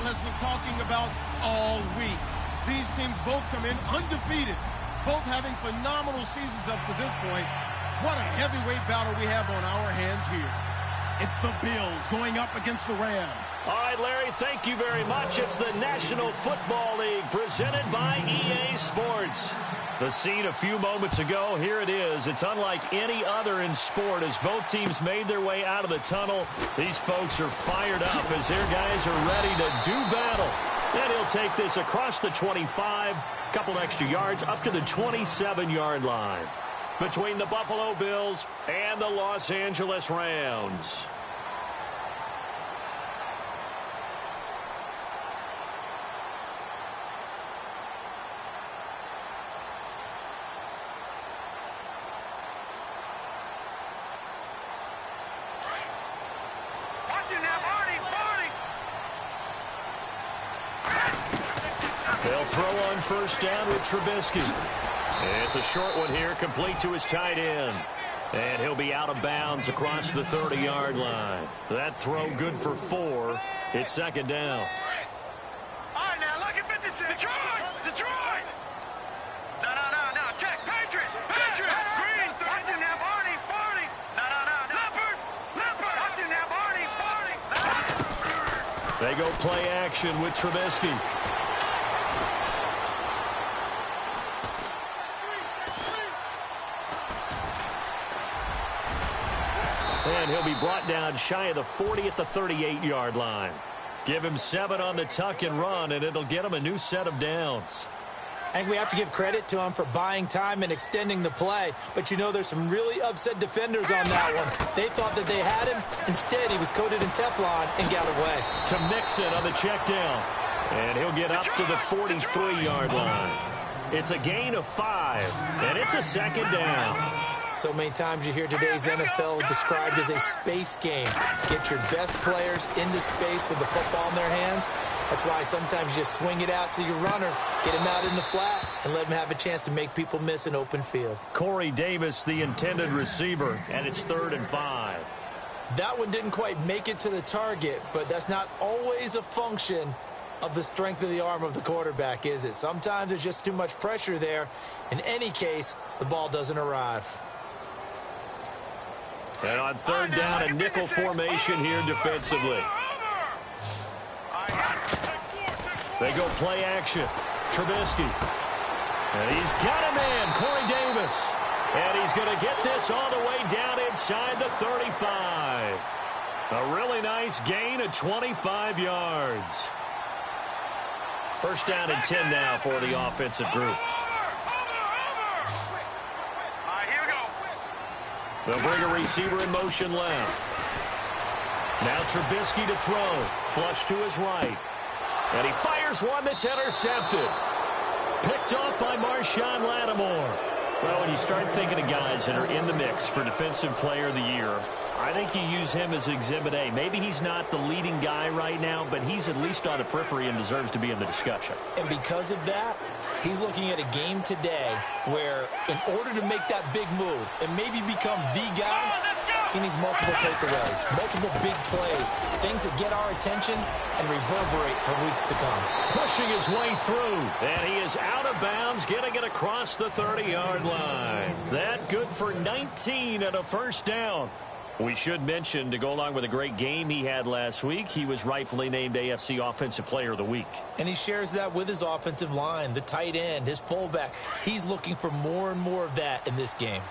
NFL has been talking about all week. These teams both come in undefeated, both having phenomenal seasons up to this point. What a heavyweight battle we have on our hands here. It's the Bills going up against the Rams. All right, Larry, thank you very much. It's the National Football League presented by EA Sports. The scene a few moments ago, here it is. It's unlike any other in sport as both teams made their way out of the tunnel. These folks are fired up as their guys are ready to do battle. And he'll take this across the 25, couple extra yards up to the 27-yard line between the Buffalo Bills and the Los Angeles Rams. They'll throw on first down with Trubisky. It's a short one here, complete to his tight end. And he'll be out of bounds across the 30-yard line. That throw good for 4. It's second down. All right, now look at 56. Detroit! No. Check. Patriots. Green. Watch him now, Barney. No. Leopard. Watch him now, Barney. They go play action with Trubisky. And he'll be brought down shy of the 40 at the 38-yard line. Give him 7 on the tuck and run, and it'll get him a new set of downs. I think we have to give credit to him for buying time and extending the play. But, you know, there's some really upset defenders on that one. They thought that they had him. Instead, he was coated in Teflon and got away. To Mixon on the check down. And he'll get up to the 43-yard line. It's a gain of 5, and it's a second down. So many times you hear today's NFL described as a space game. Get your best players into space with the football in their hands. That's why sometimes you just swing it out to your runner, get him out in the flat, and let him have a chance to make people miss an open field. Corey Davis, the intended receiver, and it's 3rd and 5. That one didn't quite make it to the target, but that's not always a function of the strength of the arm of the quarterback, is it? Sometimes there's just too much pressure there. In any case, the ball doesn't arrive. And on 3rd down, a nickel formation here defensively. They go play action. Trubisky. And he's got a man, Corey Davis. And he's going to get this all the way down inside the 35. A really nice gain of 25 yards. First down and 10 now for the offensive group. They'll bring a receiver in motion left. Now Trubisky to throw. Flush to his right. And he fires one that's intercepted. Picked off by Marshawn Lattimore. Well, when you start thinking of guys that are in the mix for Defensive Player of the Year, I think you use him as Exhibit A. Maybe he's not the leading guy right now, but he's at least on the periphery and deserves to be in the discussion. And because of that, he's looking at a game today where in order to make that big move and maybe become the guy, he needs multiple takeaways, multiple big plays, things that get our attention and reverberate for weeks to come. Pushing his way through, and he is out of bounds, getting it across the 30-yard line. That good for 19 and a first down. We should mention, to go along with a great game he had last week, he was rightfully named AFC Offensive Player of the Week. And he shares that with his offensive line, the tight end, his fullback. He's looking for more and more of that in this game.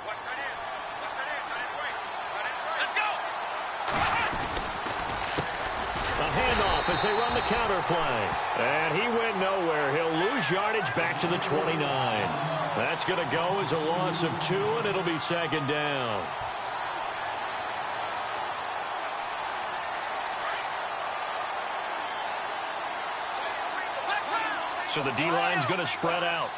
A handoff as they run the counter play. And he went nowhere. He'll lose yardage back to the 29. That's going to go as a loss of 2, and it'll be second down. So the D-line's going to spread out.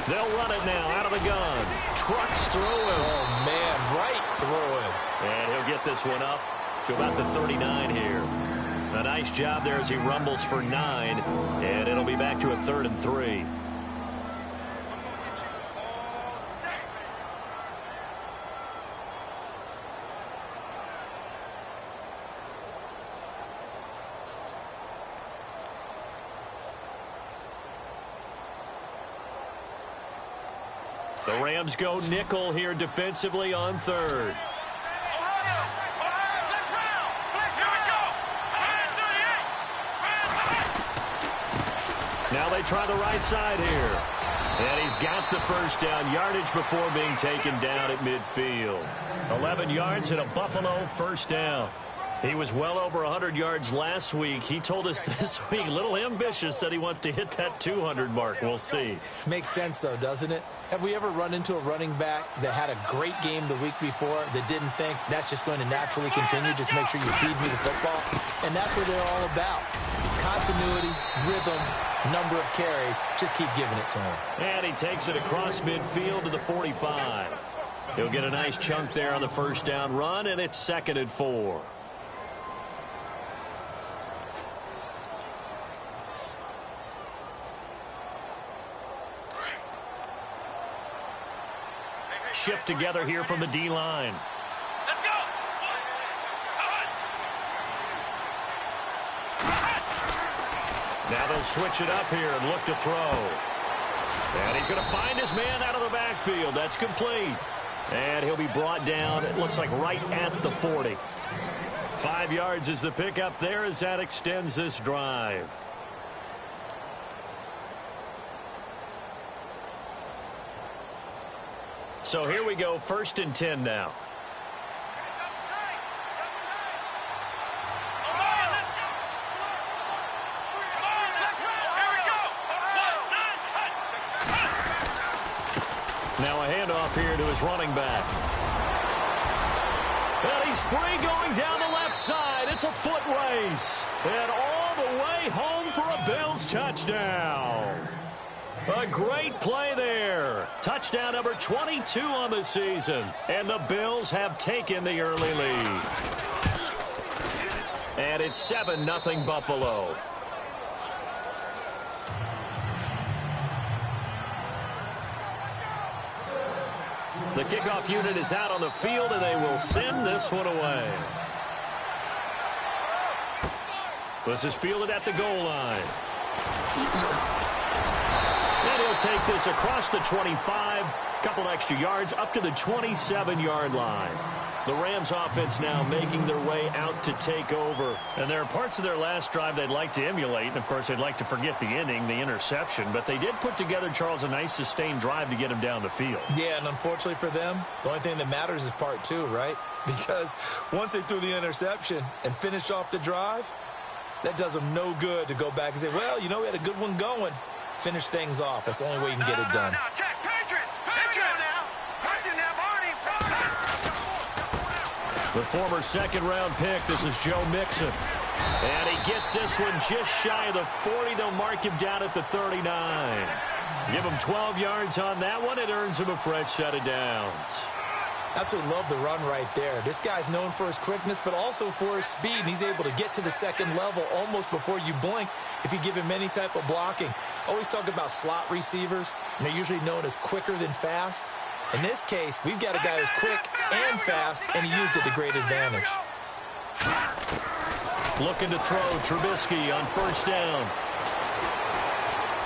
They'll run it now out of the gun. Trucks through him. Oh, man, right through him. And he'll get this one up to about the 39 here. A nice job there as he rumbles for 9, and it'll be back to a 3rd and 3. The Rams go nickel here defensively on 3rd. Now they try the right side here. And he's got the first down yardage before being taken down at midfield. 11 yards and a Buffalo first down. He was well over 100 yards last week. He told us this week, a little ambitious, said he wants to hit that 200 mark. We'll see. Makes sense, though, doesn't it? Have we ever run into a running back that had a great game the week before that didn't think that's just going to naturally continue? Just make sure you feed me the football. And that's what they're all about. Continuity, rhythm, number of carries. Just keep giving it to him. And he takes it across midfield to the 45. He'll get a nice chunk there on the first down run, and it's 2nd and 4. Shift together here from the D-line. Let's go. Now they'll switch it up here and look to throw. And he's going to find his man out of the backfield. That's complete. And he'll be brought down, it looks like right at the 40. 5 yards is the pickup there as that extends this drive. So here we go, 1st and 10 now. Now a handoff here to his running back. And he's free going down the left side. It's a foot race. And all the way home for a Bills touchdown. A great play there. Touchdown number 22 on the season. And the Bills have taken the early lead. And it's 7-0 Buffalo. The kickoff unit is out on the field, and they will send this one away. This is fielded at the goal line. And he'll take this across the 25, couple extra yards, up to the 27-yard line. The Rams offense now making their way out to take over. And there are parts of their last drive they'd like to emulate. And, of course, they'd like to forget the inning, the interception. But they did put together, Charles, a nice sustained drive to get him down the field. Yeah, and unfortunately for them, the only thing that matters is part 2, right? Because once they threw the interception and finished off the drive, that does them no good to go back and say, well, you know, we had a good one going. Finish things off. That's the only way you can get it done. The former second-round pick, this is Joe Mixon. And he gets this one just shy of the 40. They'll mark him down at the 39. Give him 12 yards on that one. It earns him a fresh set of downs. Absolutely love the run right there. This guy's known for his quickness, but also for his speed. And he's able to get to the second level almost before you blink if you give him any type of blocking. Always talk about slot receivers, and they're usually known as quicker than fast. In this case, we've got a guy who's quick and fast, and he used it to great advantage. Looking to throw, Trubisky on first down.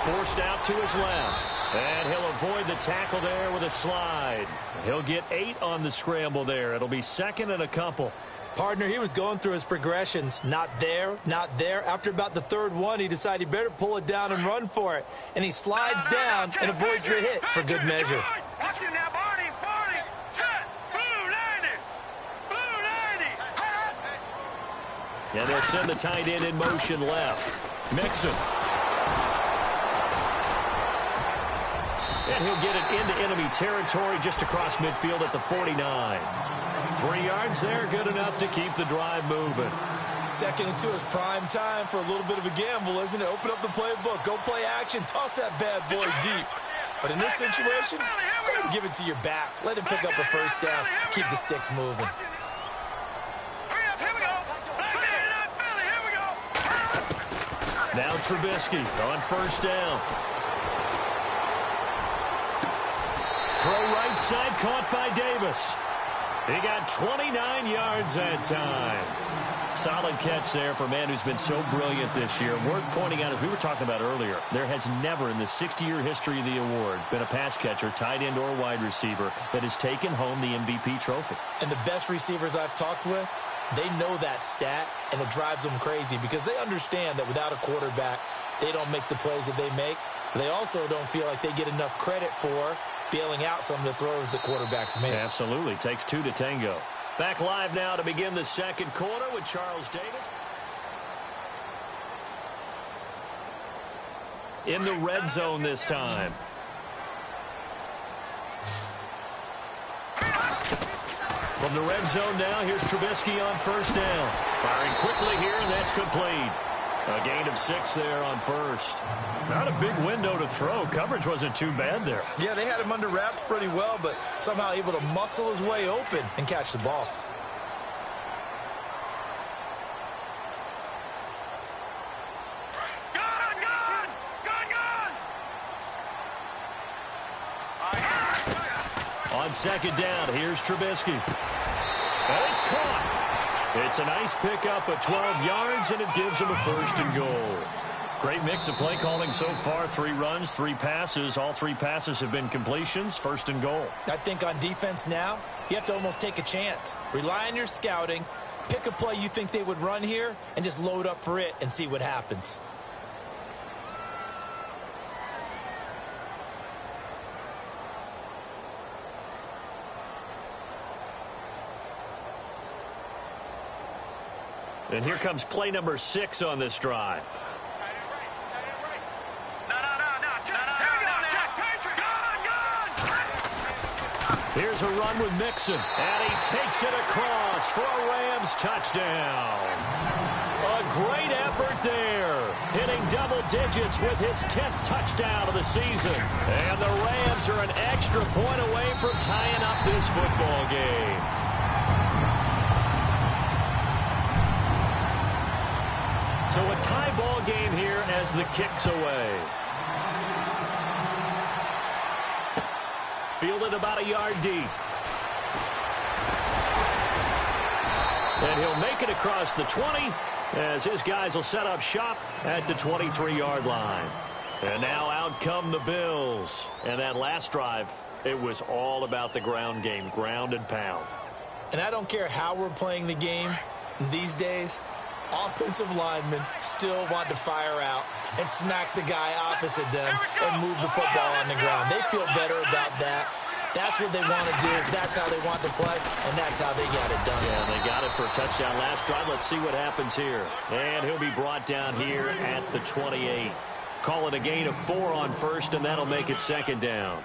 Forced out to his left. And he'll avoid the tackle there with a slide. He'll get 8 on the scramble there. It'll be 2nd and a couple. Partner, he was going through his progressions. Not there, not there. After about the 3rd one, he decided he better pull it down and run for it. And he slides down and avoids the hit for good measure. Watch it now, Barney, set, blue 90. And they'll send the tight end in motion left. Mixon. And he'll get it into enemy territory just across midfield at the 49. 3 yards there, good enough to keep the drive moving. 2nd and 2 is prime time for a little bit of a gamble, isn't it? Open up the playbook, go play action, toss that bad boy deep. But in this situation, go ahead and give it to your back. Let him pick up a first down, keep the sticks moving. Hurry up, here we go. Here we go. Now Trubisky on first down. Throw right side, caught by Davis. He got 29 yards that time. Solid catch there for a man who's been so brilliant this year. Worth pointing out, as we were talking about earlier, there has never in the 60-year history of the award been a pass catcher, tight end, or wide receiver that has taken home the MVP trophy. And the best receivers I've talked with, they know that stat, and it drives them crazy because they understand that without a quarterback, they don't make the plays that they make. They also don't feel like they get enough credit for bailing out some of the throws the quarterbacks make. Absolutely. Takes two to tango. Back live now to begin the second quarter with Charles Davis. In the red zone this time. From the red zone now, here's Trubisky on first down. Firing quickly here, and that's complete. A gain of 6 there on first. Not a big window to throw. Coverage wasn't too bad there. Yeah, they had him under wraps pretty well, but somehow able to muscle his way open and catch the ball. On second down, here's Trubisky. And it's caught. It's a nice pickup of 12 yards, and it gives him a first and goal. Great mix of play calling so far. 3 runs, 3 passes. All 3 passes have been completions. First and goal. I think on defense now, you have to almost take a chance. Rely on your scouting. Pick a play you think they would run here, and just load up for it and see what happens. And here comes play number 6 on this drive. Here's a run with Mixon, and he takes it across for a Rams touchdown. A great effort there, hitting double digits with his 10th touchdown of the season. And the Rams are an extra point away from tying up this football game. So a tie ball game here as the kick's away. Fielded about a yard deep. And he'll make it across the 20 as his guys will set up shop at the 23-yard line. And now out come the Bills. And that last drive, it was all about the ground game, ground and pound. And I don't care how we're playing the game these days, offensive linemen still want to fire out and smack the guy opposite them and move the football on the ground. They feel better about that. That's what they want to do. That's how they want to play, and that's how they got it done. Yeah, they got it for a touchdown last drive. Let's see what happens here. And he'll be brought down here at the 28. Call it a gain of 4 on first, and that'll make it second down.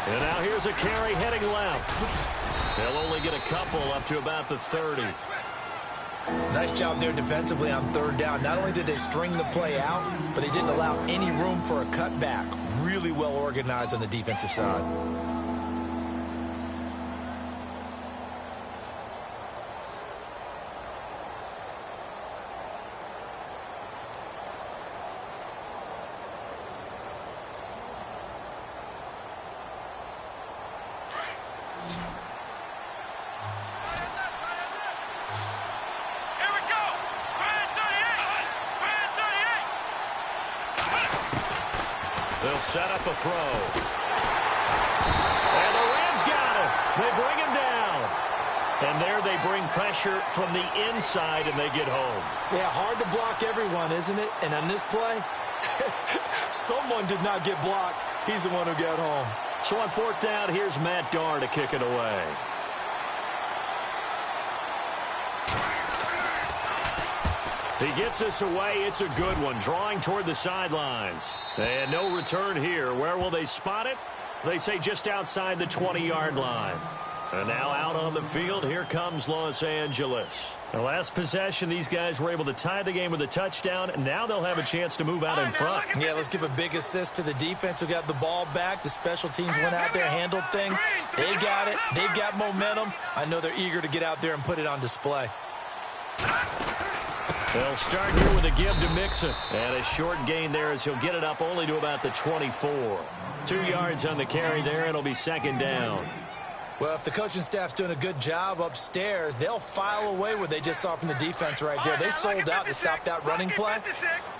And now here's a carry heading left. They'll only get a couple up to about the 30. Nice job there defensively on third down. Not only did they string the play out, but they didn't allow any room for a cutback. Really well organized on the defensive side. They'll set up a throw. And the Rams got him. They bring him down. And there they bring pressure from the inside, and they get home. Yeah, hard to block everyone, isn't it? And on this play, someone did not get blocked. He's the one who got home. So on fourth down, here's Matt Darr to kick it away. He gets this away. It's a good one, drawing toward the sidelines. And no return here. Where will they spot it? They say just outside the 20-yard line. And now out on the field, here comes Los Angeles. The last possession, these guys were able to tie the game with a touchdown, and now they'll have a chance to move out in front. Yeah, let's give a big assist to the defense who got the ball back. The special teams went out there, handled things. They got it. They've got momentum. I know they're eager to get out there and put it on display. They'll start here with a give to Mixon. And a short gain there as he'll get it up only to about the 24. 2 yards on the carry there, and it'll be second down. Well, if the coaching staff's doing a good job upstairs, they'll file away what they just saw from the defense right there. They sold out to stop that running play.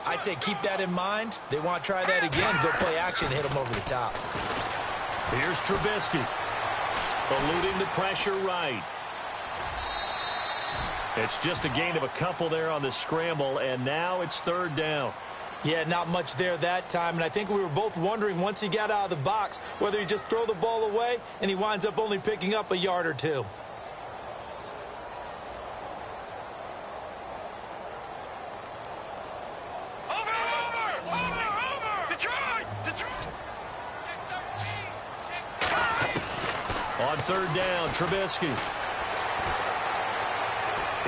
I'd say keep that in mind. They want to try that again, go play action, hit them over the top. Here's Trubisky. Eluding the pressure right. It's just a gain of a couple there on the scramble, and now it's third down. Yeah, not much there that time, and I think we were both wondering once he got out of the box whether he just throw the ball away and he winds up only picking up a yard or two. On third down, Trubisky.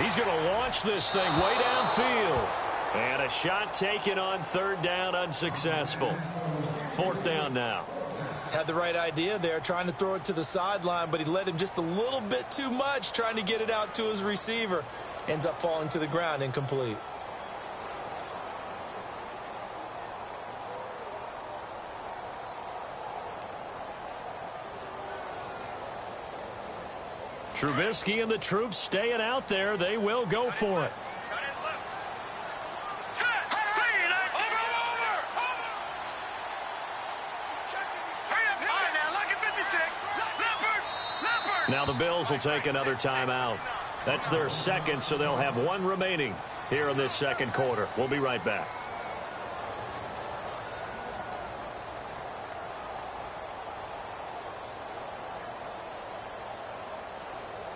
He's going to launch this thing way downfield. And a shot taken on third down, unsuccessful. Fourth down now. Had the right idea there, trying to throw it to the sideline, but he let him just a little bit too much, trying to get it out to his receiver. Ends up falling to the ground, incomplete. Trubisky and the troops staying out there. They will go for it. Now the Bills will take another timeout. That's their second, so they'll have one remaining here in this second quarter. We'll be right back.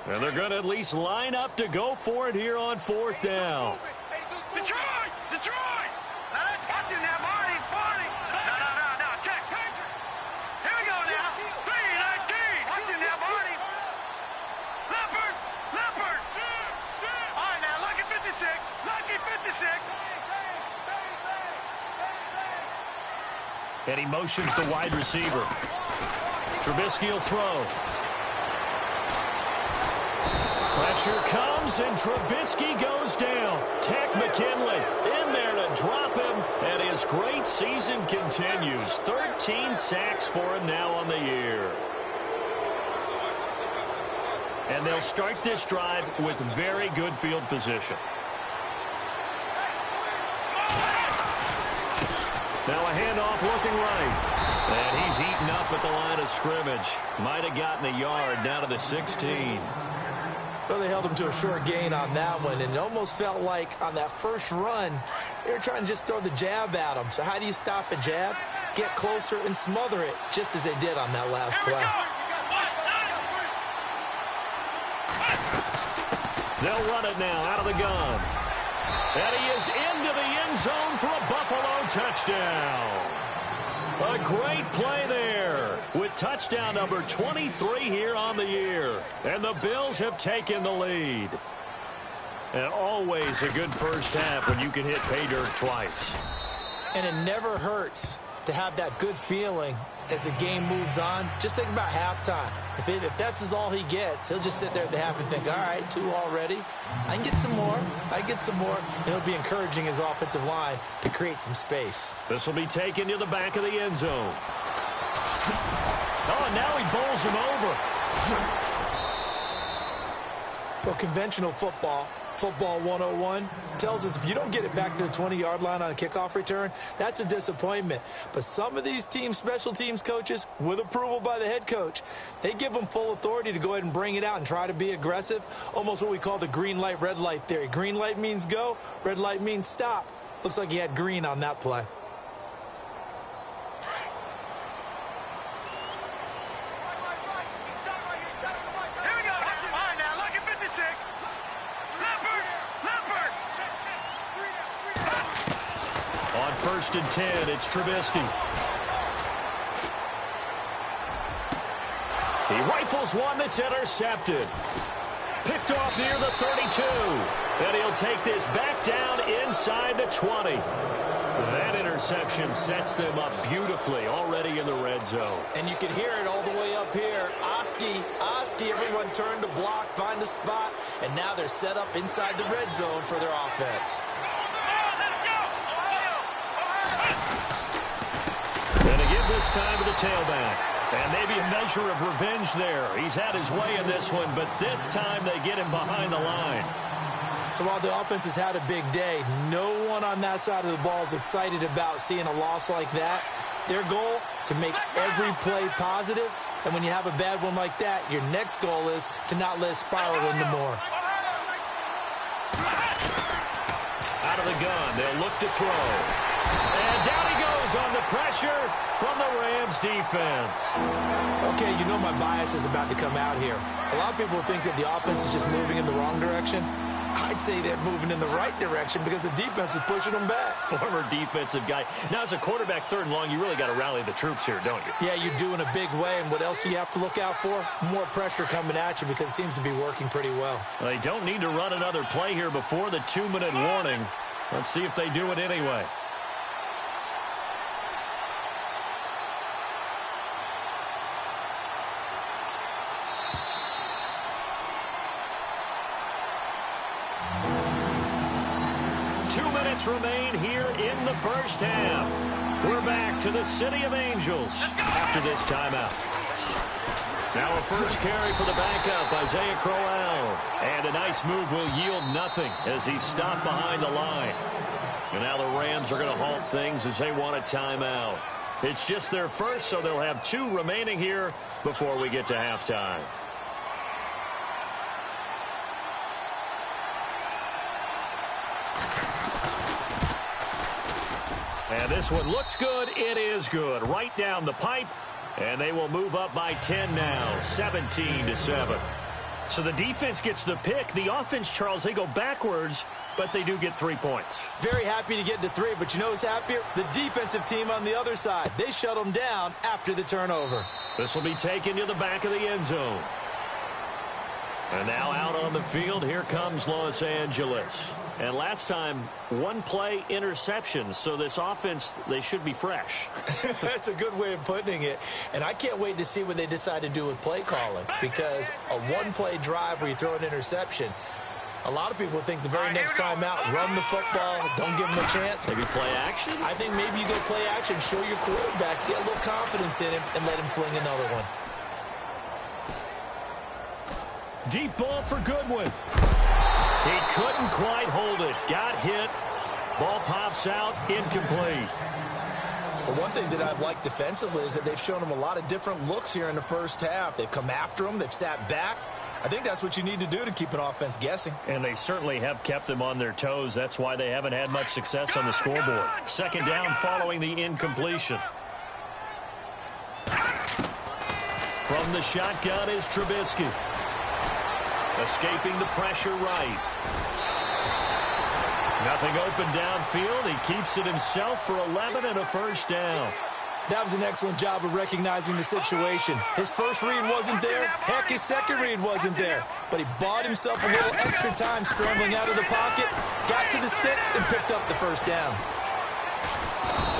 And they're going to at least line up to go for it here on fourth down. Detroit! Detroit! Now that's catching that, Marty. No. Check. Patrick. Here we go now. 3-19. Watching that, Marty. Leopard. All right, now, lucky 56. Lucky 56. And he motions the wide receiver. Trubisky will throw. Pressure comes, and Trubisky goes down. Tech McKinley in there to drop him, and his great season continues. 13 sacks for him now on the year. And they'll start this drive with very good field position. Now a handoff looking right. And he's eaten up at the line of scrimmage. Might have gotten a yard down to the 16. Well, they held him to a short gain on that one, and it almost felt like on that first run, they were trying to just throw the jab at him. So how do you stop a jab? Get closer and smother it, just as they did on that last play. They'll run it now out of the gun. And he is into the end zone for a Buffalo touchdown. A great play there with touchdown number 23 here on the year. And the Bills have taken the lead. And always a good first half when you can hit pay dirt twice. And it never hurts to have that good feeling as the game moves on. Just think about halftime. If that's all he gets, he'll just sit there at the half and think, all right, 2 already. I can get some more. And it'll be encouraging his offensive line to create some space. This will be taken to the back of the end zone. Oh, and now he bowls him over. Well, conventional football 101, tells us if you don't get it back to the 20-yard line on a kickoff return, that's a disappointment. But some of these special teams coaches, with approval by the head coach, they give them full authority to go ahead and bring it out and try to be aggressive, almost what we call the green light, red light theory. Green light means go, red light means stop. Looks like he had green on that play. First and 10, it's Trubisky. He rifles one that's intercepted. Picked off near the 32. And he'll take this back down inside the 20. That interception sets them up beautifully already in the red zone. And you can hear it all the way up here. Oski, everyone turned to block, find a spot, and now they're set up inside the red zone for their offense. And again this time to the tailback. And maybe a measure of revenge there. He's had his way in this one, but this time they get him behind the line. So while the offense has had a big day, no one on that side of the ball is excited about seeing a loss like that. Their goal, to make every play positive. And when you have a bad one like that, your next goal is to not let it spiral into more. Out of the gun, they'll look to throw. And down he goes on the pressure from the Rams defense. Okay, you know my bias is about to come out here. A lot of people think that the offense is just moving in the wrong direction. I'd say they're moving in the right direction because the defense is pushing them back. Former defensive guy. Now, as a quarterback, 3rd and long, you really got to rally the troops here, don't you? Yeah, you do in a big way. And what else do you have to look out for? More pressure coming at you because it seems to be working pretty well. They don't need to run another play here before the 2-minute warning. Let's see if they do it anyway. Remain here in the first half. We're back to the City of Angels after this timeout. Now a first carry for the backup, Isaiah Crowell. And a nice move will yield nothing as he's stopped behind the line. And now the Rams are going to halt things as they want a timeout. It's just their first, so they'll have 2 remaining here before we get to halftime. And this one looks good. It is good. Right down the pipe. And they will move up by 10 now. 17-7. So the defense gets the pick. The offense, Charles, they go backwards, but they do get 3 points. Very happy to get to 3, but you know who's happier? The defensive team on the other side. They shut them down after the turnover. This will be taken to the back of the end zone. And now out on the field, here comes Los Angeles. And last time, 1 play interception. So this offense, they should be fresh. That's a good way of putting it. And I can't wait to see what they decide to do with play calling. Because a 1-play drive where you throw an interception, a lot of people think the very next time out, run the football, don't give them a chance. Maybe play action? I think maybe you go play action, show your quarterback, get a little confidence in him, and let him fling another one. Deep ball for Goodwin. He couldn't quite hold it. Got hit. Ball pops out. Incomplete. Well, one thing that I've liked defensively is that they've shown him a lot of different looks here in the first half. They've come after him. They've sat back. I think that's what you need to do to keep an offense guessing. And they certainly have kept them on their toes. That's why they haven't had much success on the scoreboard. 2nd down following the incompletion. From the shotgun is Trubisky. Escaping the pressure right. Nothing open downfield. He keeps it himself for 11 and a first down. That was an excellent job of recognizing the situation. His first read wasn't there. Heck, his second read wasn't there. But he bought himself a little extra time scrambling out of the pocket, got to the sticks, and picked up the first down.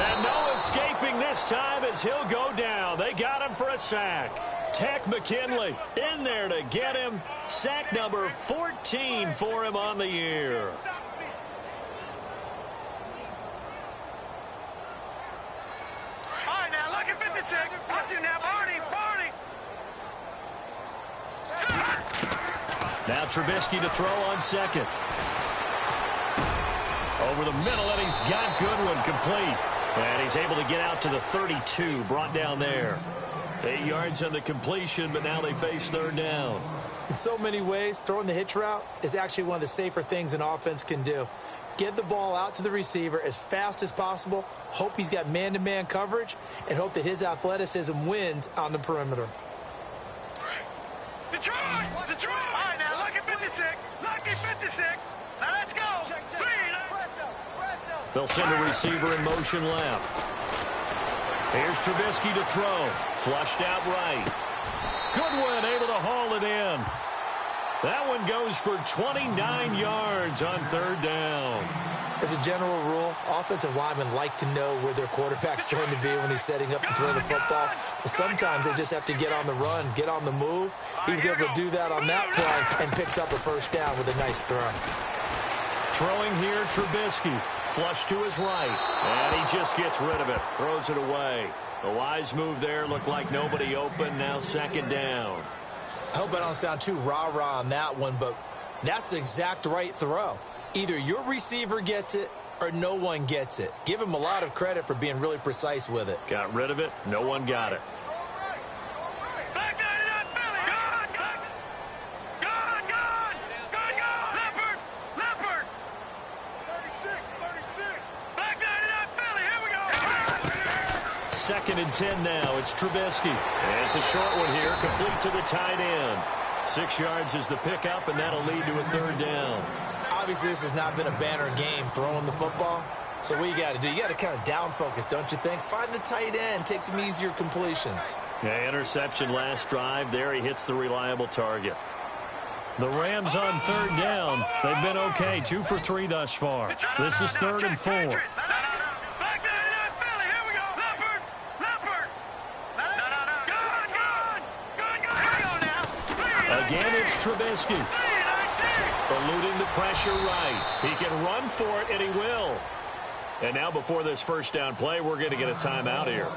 And no escaping this time as he'll go down. They got him for a sack. Tech McKinley in there to get him. Sack number 14 for him on the year. All right, now look at 56. Watch you now, Barney. Now Trubisky to throw on 2nd. Over the middle, and he's got Goodwin complete. And he's able to get out to the 32, brought down there. 8 yards on the completion, but now they face 3rd down. In so many ways, throwing the hitch route is actually one of the safer things an offense can do. Get the ball out to the receiver as fast as possible, hope he's got man-to-man coverage, and hope that his athleticism wins on the perimeter. Detroit! All right, now look at 56. Lucky 56. Now let's go. They'll send a receiver in motion left. Here's Trubisky to throw. Flushed out right. Goodwin able to haul it in. That one goes for 29 yards on third down. As a general rule, offensive linemen like to know where their quarterback's going to be when he's setting up to throw the football. But sometimes they just have to get on the run, get on the move. He was able to do that on that play and picks up a first down with a nice throw. Throwing here, Trubisky. Flush to his right. And he just gets rid of it. Throws it away. A wise move there. Looked like nobody open. Now second down. I hope I don't sound too rah-rah on that one, but that's the exact right throw. Either your receiver gets it or no one gets it. Give him a lot of credit for being really precise with it. Got rid of it. No one got it. Second and 10 now. It's Trubisky. And it's a short one here. Complete to the tight end. 6 yards is the pickup, and that'll lead to a third down. Obviously, this has not been a banner game throwing the football. So what you got to do, you got to kind of down focus, don't you think? Find the tight end. Take some easier completions. Yeah, interception last drive. There he hits the reliable target. The Rams on third down. They've been okay. 2 for 3 thus far. This is 3rd and 4. Again, it's Trubisky. Eluding the pressure right. He can run for it, and he will. And now before this first down play, we're going to get a timeout here.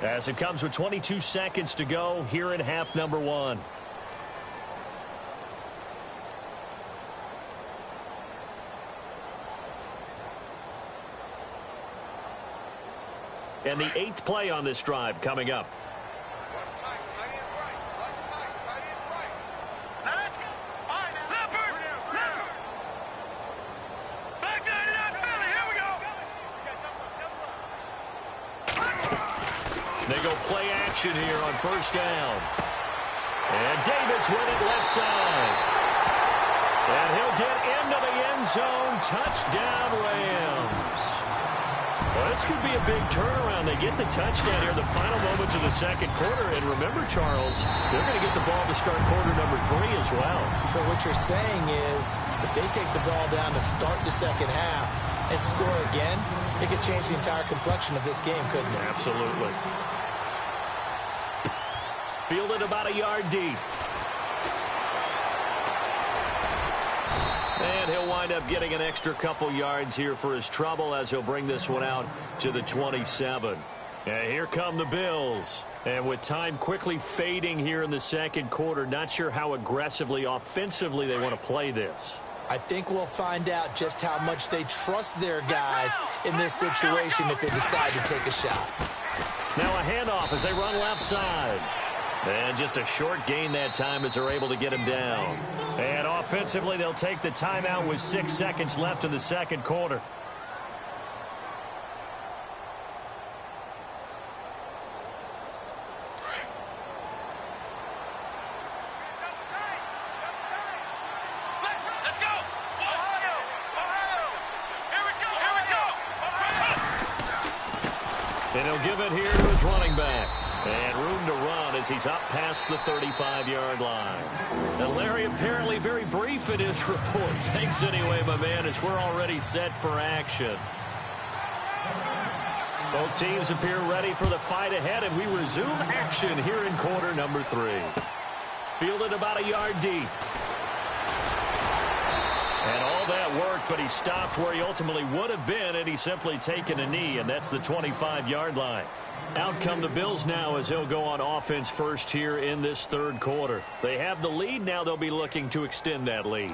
As it comes with 22 seconds to go here in half number 1. And the 8th play on this drive coming up. They go play action here on first down. And Davis with it left side. And he'll get into the end zone. Touchdown, Rams. Well, this could be a big turnaround. They get the touchdown here in the final moments of the second quarter. And remember, Charles, they're going to get the ball to start quarter number 3 as well. So what you're saying is if they take the ball down to start the second half and score again, it could change the entire complexion of this game, couldn't it? Absolutely. Fielded about a yard deep. And he'll wind up getting an extra couple yards here for his trouble as he'll bring this one out to the 27. And here come the Bills. And with time quickly fading here in the second quarter, not sure how aggressively, offensively they want to play this. I think we'll find out just how much they trust their guys in this situation if they decide to take a shot. Now a handoff as they run left side. And just a short gain that time as they're able to get him down. And offensively, they'll take the timeout with 6 seconds left in the second quarter. And he'll give it here to his running back. And room to run as he's up past the 35-yard line. And Larry apparently very brief in his report. Thanks anyway, my man, as we're already set for action. Both teams appear ready for the fight ahead, and we resume action here in quarter number 3. Fielded about a yard deep. And all that work, but he stopped where he ultimately would have been had he simply taken a knee, and that's the 25-yard line. Out come the Bills now as he'll go on offense first here in this third quarter. They have the lead. Now they'll be looking to extend that lead.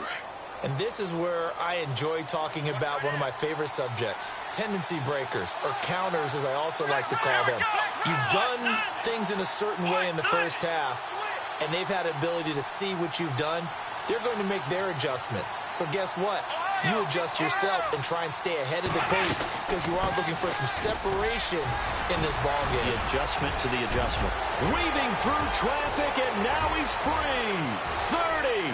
And this is where I enjoy talking about one of my favorite subjects, tendency breakers, or counters as I also like to call them. You've done things in a certain way in the first half, and they've had the ability to see what you've done. They're going to make their adjustments. So guess what? You adjust yourself and try and stay ahead of the pace because you are looking for some separation in this ball game. The adjustment to the adjustment. Weaving through traffic, and now he's free. 30,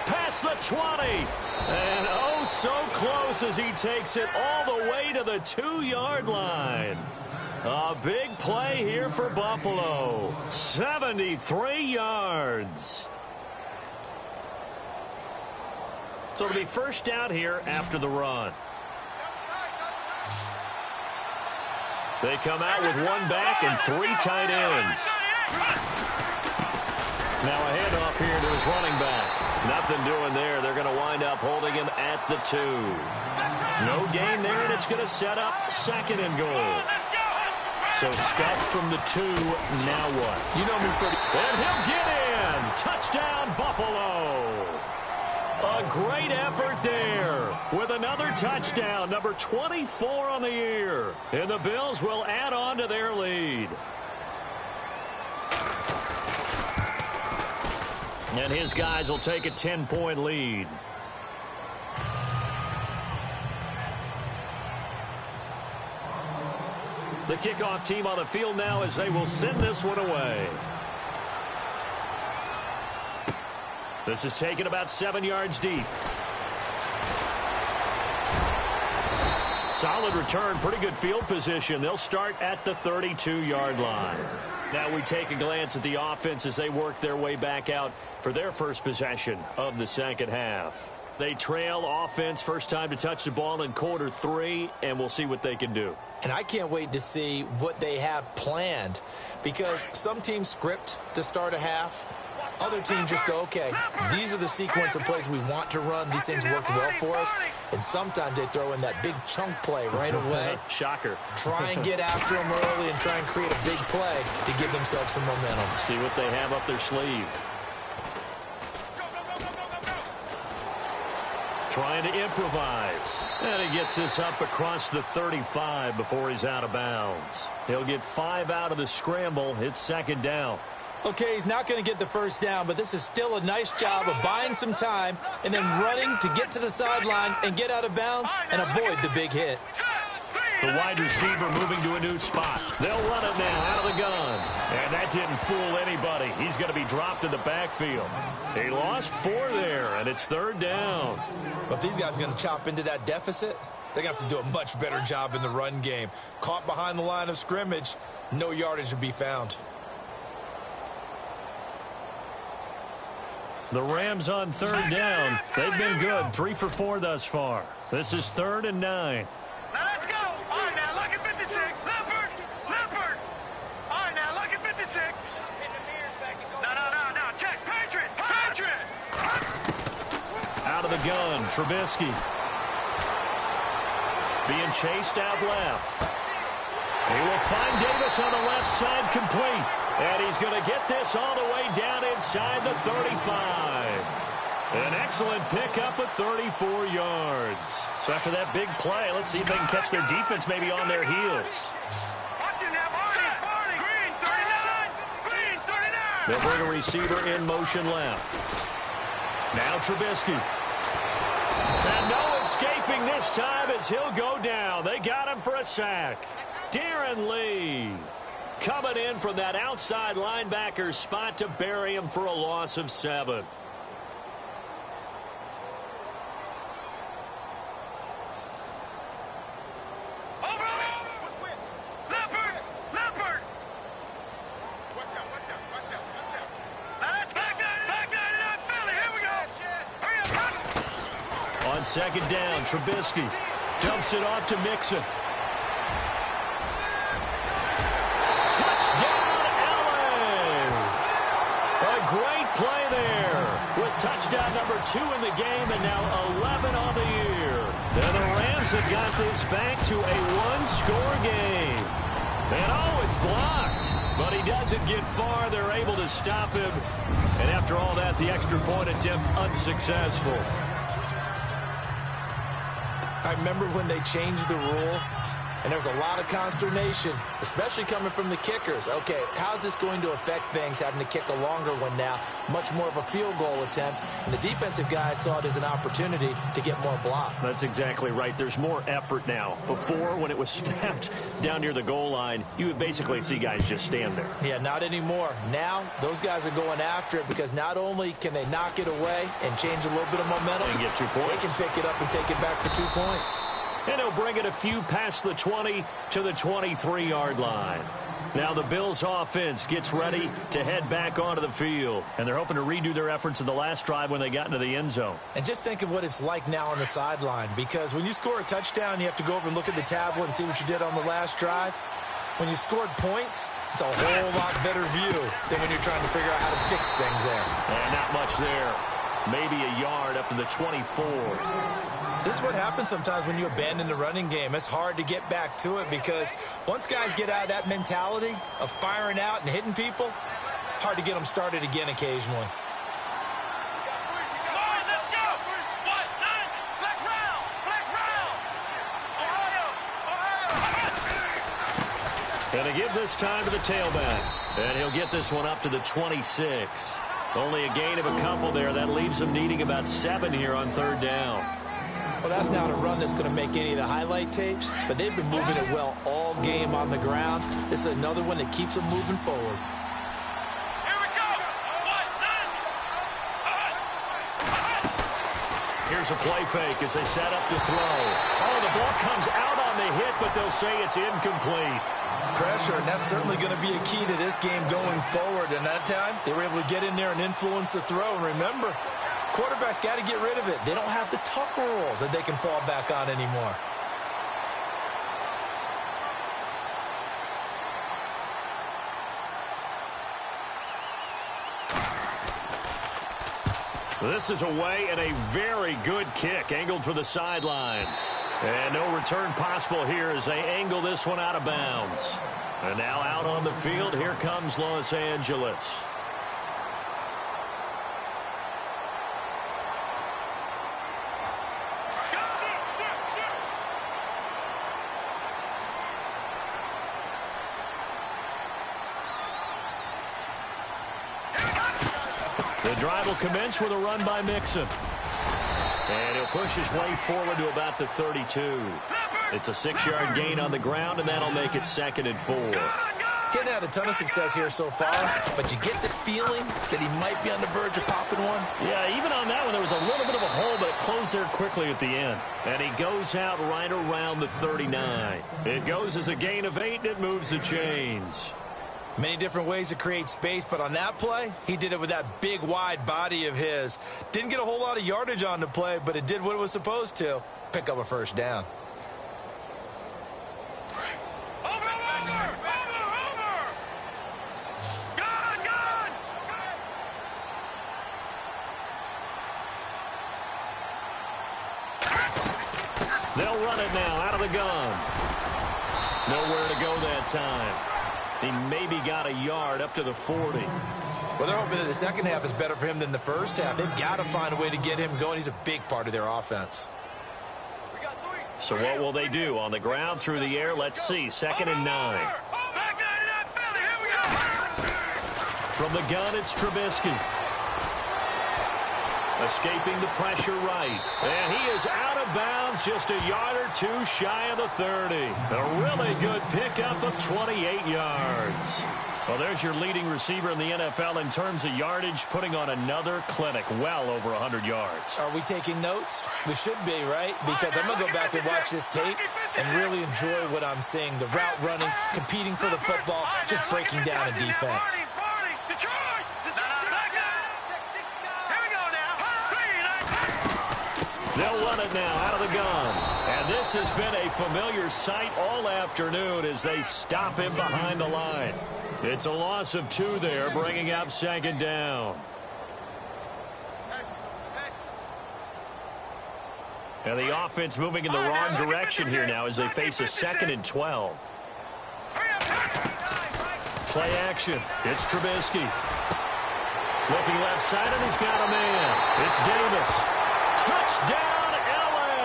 past the 20, and oh so close as he takes it all the way to the 2-yard line. A big play here for Buffalo. 73 yards. So it'll be first down here after the run. They come out with one back and 3 tight ends. Now a handoff here to his running back. Nothing doing there. They're going to wind up holding him at the 2. No gain there, and it's going to set up 2nd and goal. So stuff from the 2. Now what? You know me pretty. And he'll get in. Touchdown, Buffalo. A great effort there with another touchdown, number 24 on the year. And the Bills will add on to their lead. And his guys will take a 10-point lead. The kickoff team on the field now as they will send this one away. This is taken about 7 yards deep. Solid return, pretty good field position. They'll start at the 32-yard line. Now we take a glance at the offense as they work their way back out for their first possession of the second half. They trail offense, first time to touch the ball in quarter 3, and we'll see what they can do. And I can't wait to see what they have planned, because some teams script to start a half. Other teams just go, okay, these are the sequence of plays we want to run. These things worked well for us. And sometimes they throw in that big chunk play right away. Shocker. Try and get after them early and try and create a big play to give themselves some momentum. See what they have up their sleeve. Trying to improvise. And he gets this up across the 35 before he's out of bounds. He'll get 5 out of the scramble. It's 2nd down. Okay, he's not going to get the first down, but this is still a nice job of buying some time and then running to get to the sideline and get out of bounds and avoid the big hit. The wide receiver moving to a new spot. They'll run it now out of the gun. And that didn't fool anybody. He's going to be dropped in the backfield. He lost 4 there, and it's 3rd down. But if these guys are going to chop into that deficit, they're going to have to do a much better job in the run game. Caught behind the line of scrimmage, no yardage to be found. The Rams on 3rd down. They've been good, 3 for 4 thus far. This is 3rd and 9. Now let's go. All right, now look at 56. Leopard. All right, now look at 56. No. Check. Patriot. Out of the gun, Trubisky. Being chased out left. He will find Davis on the left side, complete. And he's going to get this all the way down inside the 35. An excellent pickup of 34 yards. So after that big play, let's see if they can catch their defense maybe on their heels. They'll bring a receiver in motion left. Now Trubisky. And no escaping this time as he'll go down. They got him for a sack. Darren Lee coming in from that outside linebacker spot to bury him for a loss of 7. On 2nd down, Trubisky dumps it off to Mixon. Touchdown, LA! A great play there with touchdown number 2 in the game and now 11 on the year. And the Rams have got this back to a 1-score game. And oh, it's blocked. But he doesn't get far. They're able to stop him. And after all that, the extra point attempt unsuccessful. I remember when they changed the rule, and there was a lot of consternation, especially coming from the kickers. Okay, how's this going to affect things, having to kick a longer one now? Much more of a field goal attempt, and the defensive guys saw it as an opportunity to get more block. That's exactly right. There's more effort now. Before, when it was snapped down near the goal line, you would basically see guys just stand there. Yeah, not anymore. Now, those guys are going after it because not only can they knock it away and change a little bit of momentum, and get 2 points. they can pick it up and take it back for 2 points. And he'll bring it a few past the 20 to the 23-yard line. Now the Bills offense gets ready to head back onto the field. And they're hoping to redo their efforts in the last drive when they got into the end zone. And just think of what it's like now on the sideline. Because when you score a touchdown, you have to go over and look at the tablet and see what you did on the last drive. When you scored points, it's a whole lot better view than when you're trying to figure out how to fix things there. And not much there. Maybe a yard up to the 24. This is what happens sometimes when you abandon the running game. It's hard to get back to it because once guys get out of that mentality of firing out and hitting people, hard to get them started again occasionally. Come on, let's go! What? Nine! Flex round! Flex round! Ohio! And they give this time to the tailback. And he'll get this one up to the 26. Only a gain of a couple there. That leaves them needing about 7 here on third down. Well, that's not a run that's going to make any of the highlight tapes, but they've been moving it well all game on the ground. This is another one that keeps them moving forward. Here we go! What? Nine! Here's a play fake as they set up to throw. Oh, the ball comes out on the hit, but they'll say it's incomplete. Pressure, and that's certainly going to be a key to this game going forward. And that time, they were able to get in there and influence the throw. And remember, quarterbacks got to get rid of it. They don't have the tuck rule that they can fall back on anymore. This is away and a very good kick angled for the sidelines. And no return possible here as they angle this one out of bounds. And now out on the field, here comes Los Angeles. The drive will commence with a run by Mixon. And he'll push his way forward to about the 32. It's a 6-yard gain on the ground, and that'll make it 2nd and 4. Getting had a ton of success here so far, but you get the feeling that he might be on the verge of popping one. Yeah, even on that one, there was a little bit of a hole, but it closed there quickly at the end. And he goes out right around the 39. It goes as a gain of 8, and it moves the chains. Many different ways to create space, but on that play, he did it with that big, wide body of his. Didn't get a whole lot of yardage on the play, but it did what it was supposed to. Pick up a first down. They'll run it now out of the gun. Nowhere to go that time. He maybe got a yard up to the 40. Well, they're hoping that the second half is better for him than the first half. They've got to find a way to get him going. He's a big part of their offense. So what will they do? On the ground, through the air, let's see. 2nd and 9. From the gun, it's Trubisky. Escaping the pressure right. And he is out of bounds, just a yard or two shy of the 30. A really good pickup of 28 yards. Well, there's your leading receiver in the NFL in terms of yardage, putting on another clinic, well over 100 yards. Are we taking notes? We should be, right? Because I'm going to go back and watch this tape and really enjoy what I'm seeing. The route running, competing for the football, just breaking down a defense. They'll run it now out of the gun. And this has been a familiar sight all afternoon as they stop him behind the line. It's a loss of 2 there, bringing up 2nd down. And the offense moving in the wrong direction here now as they face a 2nd and 12. Play action. It's Trubisky. Looking left side, and he's got a man. It's Davis. Touchdown, L.A.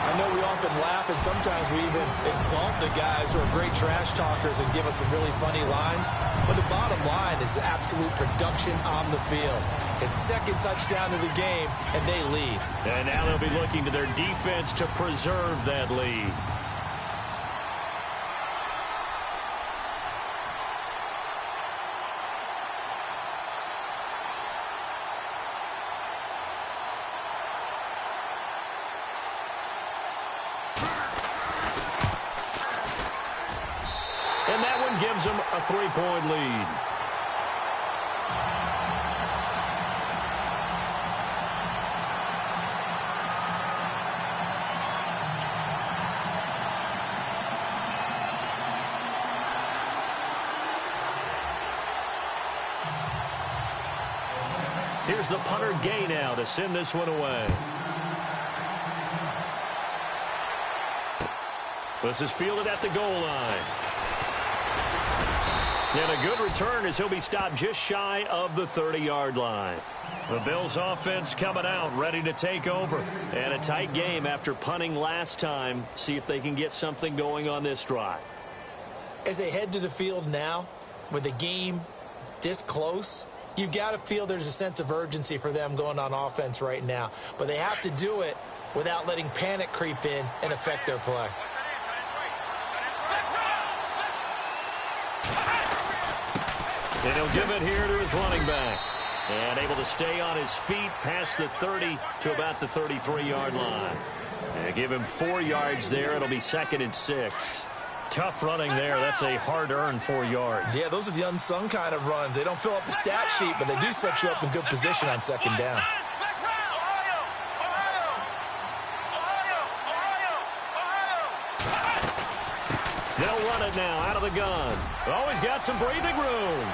I know we often laugh, and sometimes we even exalt the guys who are great trash talkers and give us some really funny lines. But the bottom line is absolute production on the field. His 2nd touchdown of the game, and they lead. And now they'll be looking to their defense to preserve that lead. gives them a 3-point lead. Here's the punter Gay now to send this one away. This is fielded at the goal line. And a good return as he'll be stopped just shy of the 30-yard line. The Bills offense coming out, ready to take over. And a tight game after punting last time. See if they can get something going on this drive. As they head to the field now, with the game this close, you've got to feel there's a sense of urgency for them going on offense right now. But they have to do it without letting panic creep in and affect their play. And he'll give it here to his running back. And able to stay on his feet past the 30 to about the 33-yard line. And give him 4 yards there. It'll be 2nd and 6. Tough running there. That's a hard-earned 4 yards. Yeah, those are the unsung kind of runs. They don't fill up the stat sheet, but they do set you up in good position on 2nd down. They'll run it now out of the gun. Always got some breathing room.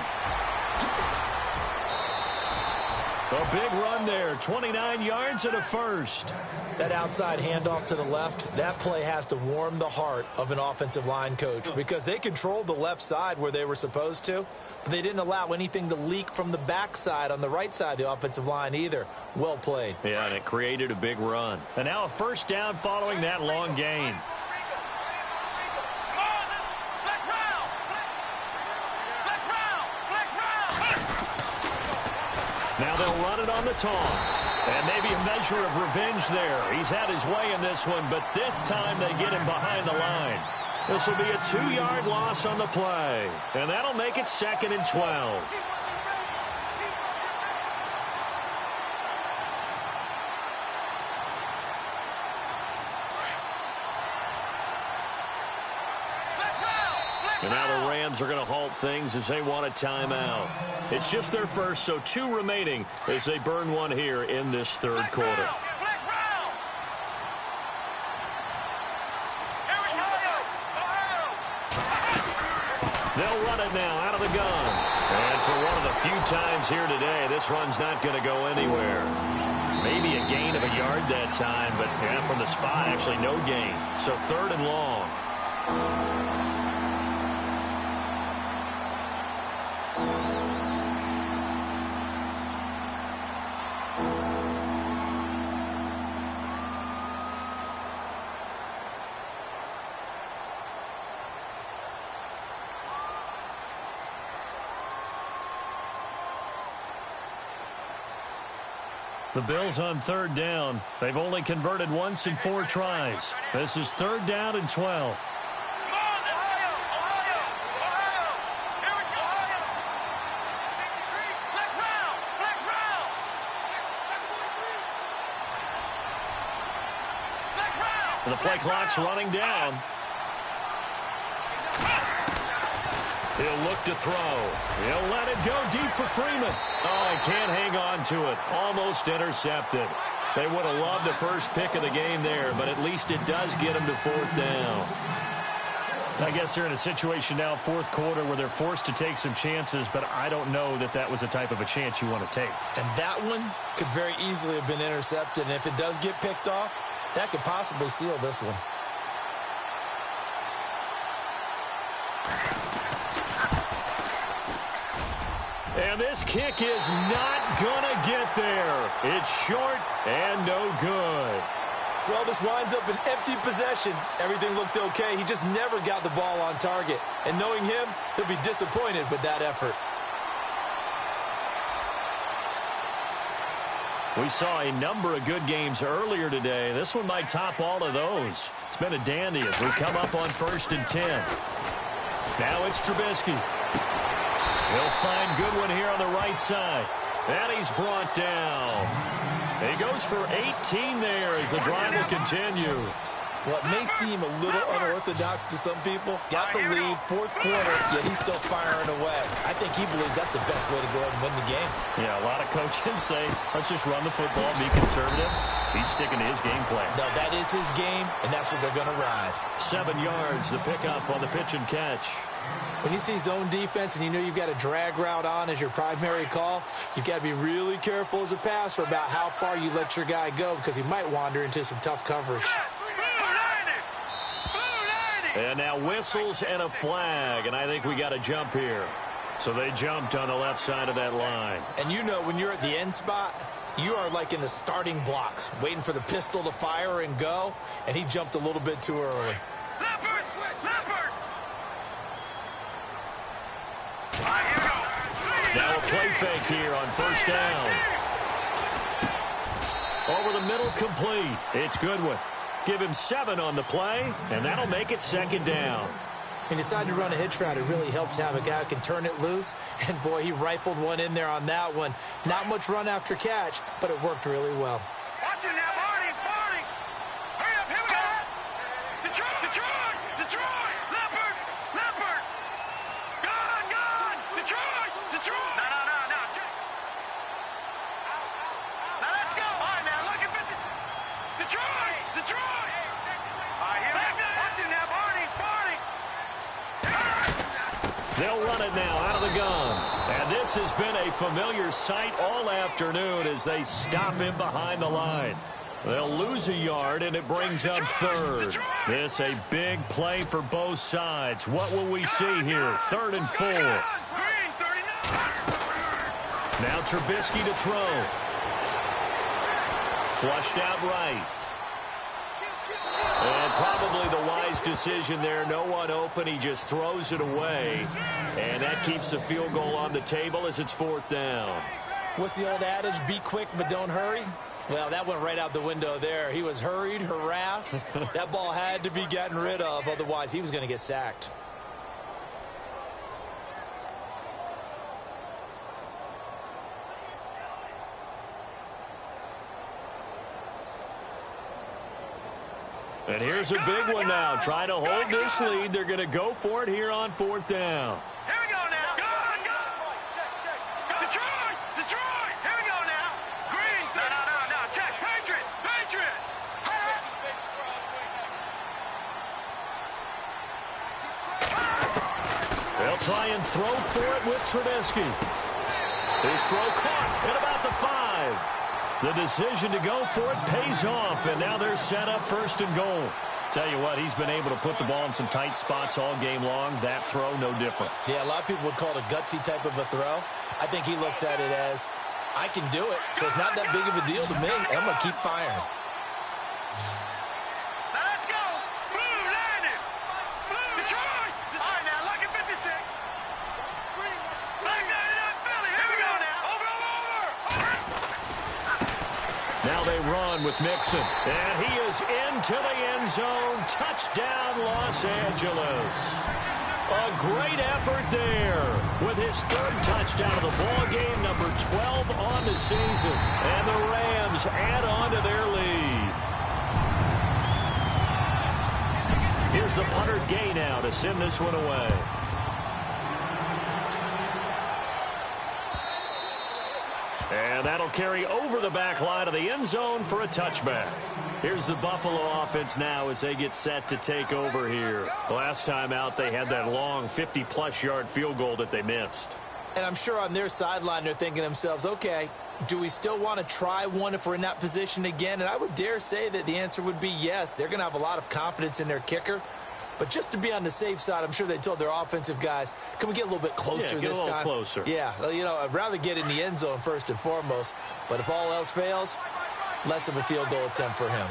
A big run there, 29 yards and a first. That outside handoff to the left, that play has to warm the heart of an offensive line coach because they controlled the left side where they were supposed to, but they didn't allow anything to leak from the backside on the right side of the offensive line either. Well played. Yeah, and it created a big run. And now a first down following that long gain. Now they'll run it on the toss. And maybe a measure of revenge there. He's had his way in this one, but this time they get him behind the line. This will be a 2-yard loss on the play. And that'll make it 2nd and 12. And now the Rams are going to halt things as they want a timeout. It's just their first, so 2 remaining as they burn one here in this 3rd quarter. They'll run it now out of the gun. And for one of the few times here today, this run's not going to go anywhere. Maybe a gain of a yard that time, but yeah, from the spot, actually no gain. So 3rd and long. The Bills on 3rd down. They've only converted once in 4 tries. This is 3rd down and 12. The play clock's running down. He'll look to throw. He'll let it go deep for Freeman. Oh, he can't hang on to it. Almost intercepted. They would have loved the first pick of the game there, but at least it does get them to 4th down. I guess they're in a situation now, 4th quarter, where they're forced to take some chances, but I don't know that that was the type of a chance you want to take. And that one could very easily have been intercepted, and if it does get picked off, that could possibly seal this one. And this kick is not going to get there. It's short and no good. Well, this winds up an empty possession. Everything looked okay. He just never got the ball on target. And knowing him, he'll be disappointed with that effort. We saw a number of good games earlier today. This one might top all of those. It's been a dandy as we come up on 1st and 10. Now it's Trubisky. He'll find Goodwin here on the right side. And he's brought down. He goes for 18 there as the drive will continue. Well, it may seem a little unorthodox to some people. Got the lead, fourth quarter, yet he's still firing away. I think he believes that's the best way to go ahead and win the game. Yeah, a lot of coaches say, let's just run the football, be conservative. He's sticking to his game plan. No, that is his game, and that's what they're going to ride. 7 yards, the pickup on the pitch and catch. When you see zone defense and you know you've got a drag route on as your primary call, you've got to be really careful as a passer about how far you let your guy go because he might wander into some tough coverage. And now whistles and a flag, and I think we got a jump here. So they jumped on the left side of that line. And you know when you're at the end spot, you are like in the starting blocks, waiting for the pistol to fire and go, and he jumped a little bit too early. Now a play fake here on first down. Over the middle, complete. It's Goodwin. Give him 7 on the play, and that'll make it second down. He decided to run a hitch route. It really helps to have a guy who can turn it loose. And, boy, he rifled one in there on that one. Not much run after catch, but it worked really well. Watch it now, Barney! Hurry up, here we go! Detroit! Leopard! Gone! Detroit! No! Now let's go! All right, now, look at 50. Detroit! All right, here we go. Watch it now, Barney! They'll run it now out of the gun. And this has been a familiar sight all afternoon as they stop him behind the line. They'll lose a yard, and it brings up third. This a big play for both sides. What will we see here? 3rd and 4. Now Trubisky to throw. Flushed out right. And probably the wise decision there. No one open. He just throws it away. And that keeps the field goal on the table as it's 4th down. What's the old adage? Be quick, but don't hurry. Well, that went right out the window there. He was hurried, harassed. That ball had to be gotten rid of. Otherwise, he was going to get sacked. And here's a big one now. Trying to hold this lead. They're going to go for it here on 4th down. Here we go now. Go. Detroit. Here we go now. Green. No. Check. Patriot. They'll try and throw for it with Trubisky. His throw caught at about the 5. The decision to go for it pays off, and now they're set up 1st and goal. Tell you what, he's been able to put the ball in some tight spots all game long. That throw, no different. Yeah, a lot of people would call it a gutsy type of a throw. I think he looks at it as, I can do it, so it's not that big of a deal to me, and I'm going to keep firing. Now let's go. Blue, landed. Detroit. All right, now look at 56. Black 99 Philly. Here we go now. Over. Now they run with Mixon. And he is into the end zone. Touchdown, Los Angeles. A great effort there with his 3rd touchdown of the ball game, number 12 on the season. And the Rams add on to their lead. Here's the punter Gay now to send this one away. And that'll carry over the back line of the end zone for a touchback. Here's the Buffalo offense now as they get set to take over here. Last time out, they had that long 50-plus yard field goal that they missed. And I'm sure on their sideline they're thinking to themselves, okay, do we still want to try one if we're in that position again? And I would dare say that the answer would be yes. They're going to have a lot of confidence in their kicker. But just to be on the safe side, I'm sure they told their offensive guys, can we get a little bit closer this time? Yeah, get a little closer. Yeah, you know, I'd rather get in the end zone first and foremost. But if all else fails, less of a field goal attempt for him.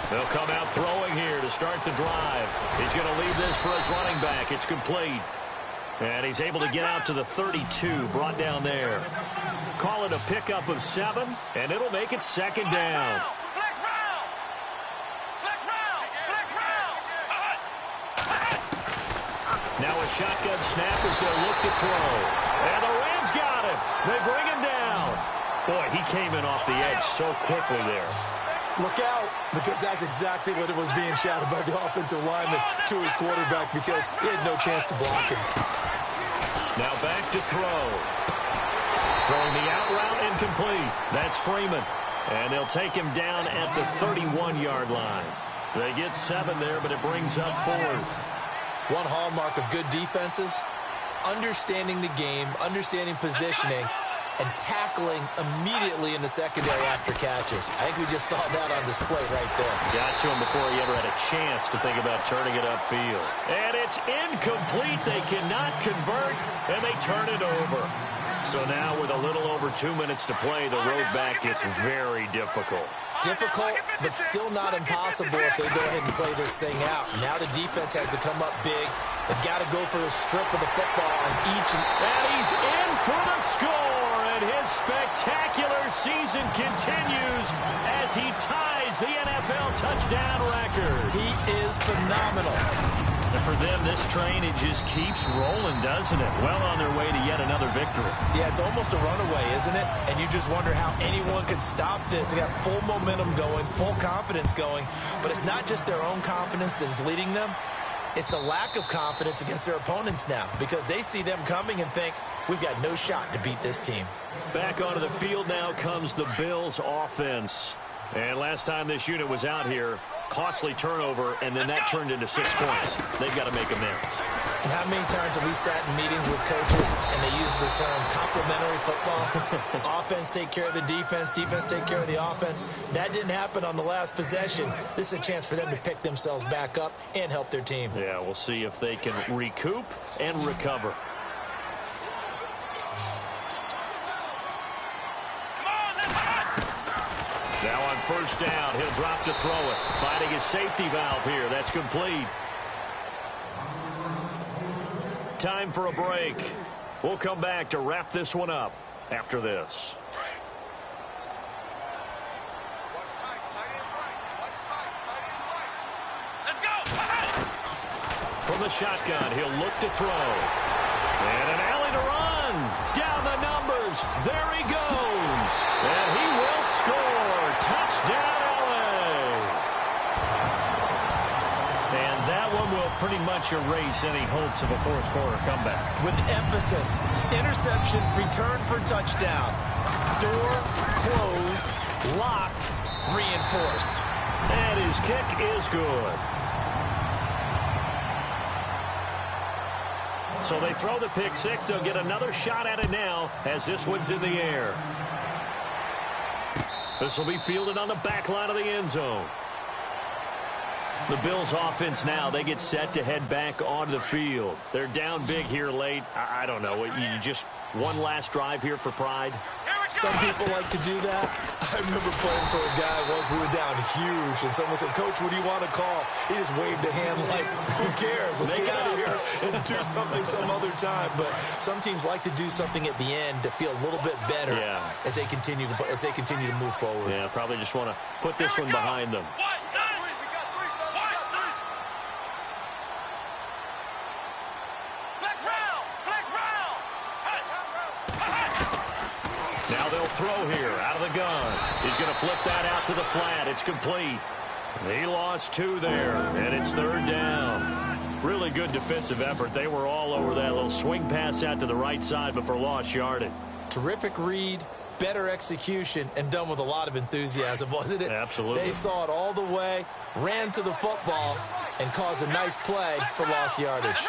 They'll come out throwing here to start the drive. He's going to leave this for his running back. It's complete. And he's able to get out to the 32, brought down there. Call it a pickup of 7, and it'll make it 2nd down. Now a shotgun snap as they'll look to throw. And the Rams got him. They bring him down. Boy, he came in off the edge so quickly there. Look out, because that's exactly what it was being shouted by the offensive lineman to his quarterback, because he had no chance to block him. Now back to throw. Throwing the out route incomplete. That's Freeman. And they'll take him down at the 31-yard line. They get 7 there, but it brings up 4th. One hallmark of good defenses is understanding the game, understanding positioning, and tackling immediately in the secondary after catches. I think we just saw that on display right there. Got to him before he ever had a chance to think about turning it upfield. And it's incomplete. They cannot convert, and they turn it over. So now with a little over 2 minutes to play, the road back gets very difficult. Difficult, but still not impossible if they go ahead and play this thing out. Now the defense has to come up big. They've got to go for a strip of the football on each. And he's in for the score, and his spectacular season continues as he ties the NFL touchdown record. He is phenomenal. And for them, this train, it just keeps rolling, doesn't it? Well on their way to yet another victory. Yeah, it's almost a runaway, isn't it? And you just wonder how anyone could stop this. They got full momentum going, full confidence going. But it's not just their own confidence that's leading them. It's the lack of confidence against their opponents now, because they see them coming and think, we've got no shot to beat this team. Back onto the field now comes the Bills offense. And last time this unit was out here, costly turnover, and then that turned into 6 points. They've got to make amends. And how many times have we sat in meetings with coaches and they use the term complementary football? Offense take care of the defense, defense take care of the offense. That didn't happen on the last possession. This is a chance for them to pick themselves back up and help their team. Yeah, we'll see if they can recoup and recover. Now on first down, he'll drop to throw it. Finding his safety valve here. That's complete. Time for a break. We'll come back to wrap this one up after this. Let's go. From the shotgun, he'll look to throw. And an alley to run. Down the numbers. There he goes. And he will score. Touchdown, LA. And that one will pretty much erase any hopes of a fourth quarter comeback. With emphasis, interception, return for touchdown. Door closed, locked, reinforced. And his kick is good. So they throw the pick six. They'll get another shot at it now as this one's in the air. This will be fielded on the back line of the end zone. The Bills offense now, they get set to head back onto the field. They're down big here late. I don't know. You just one last drive here for pride? Some people like to do that. I remember playing for a guy once. We were down huge, and someone said, Coach, what do you want to call? He just waved a hand like, who cares? Let's get out of here and do something some other time. But some teams like to do something at the end to feel a little bit better as they continue to move forward. Yeah, probably just want to put this one behind them. Now they'll throw here out of the gun. He's going to flip that out to the flat. It's complete. He lost 2 there, and it's third down. Really good defensive effort. They were all over that little swing pass out to the right side before lost yardage. Terrific read, better execution, and done with a lot of enthusiasm, wasn't it? Absolutely. They saw it all the way, ran to the football, and caused a nice play for lost yardage.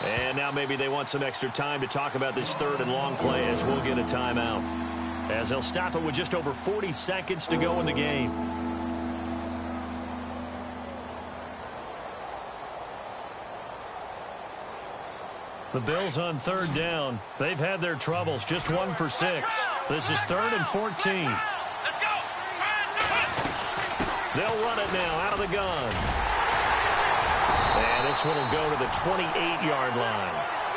And now maybe they want some extra time to talk about this third and long play as we'll get a timeout. As they'll stop it with just over 40 seconds to go in the game. The Bills on third down. They've had their troubles, just 1 for 6. This is 3rd and 14. They'll run it now out of the gun. And this one will go to the 28-yard line.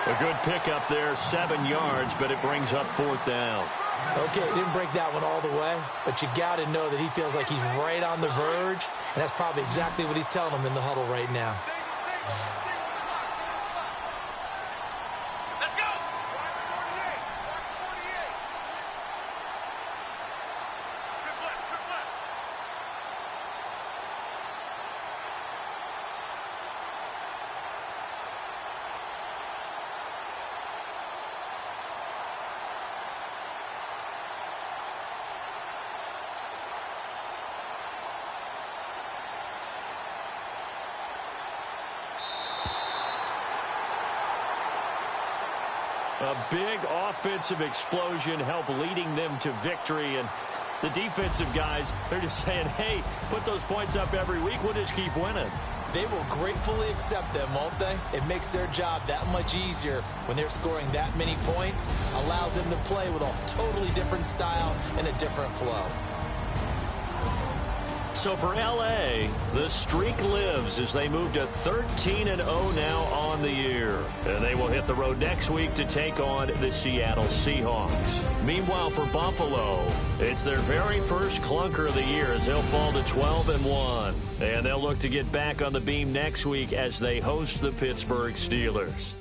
A good pickup there, 7 yards, but it brings up 4th down. Okay, didn't break that one all the way, but you got to know that he feels like he's right on the verge, and that's probably exactly what he's telling them in the huddle right now. A big offensive explosion helped leading them to victory. And the defensive guys, they're just saying, hey, put those points up every week. We'll just keep winning. They will gratefully accept them, won't they? It makes their job that much easier when they're scoring that many points. Allows them to play with a totally different style and a different flow. So for L.A., the streak lives as they move to 13-0 now on the year. And they will hit the road next week to take on the Seattle Seahawks. Meanwhile, for Buffalo, it's their very first clunker of the year as they'll fall to 12-1. And they'll look to get back on the beam next week as they host the Pittsburgh Steelers.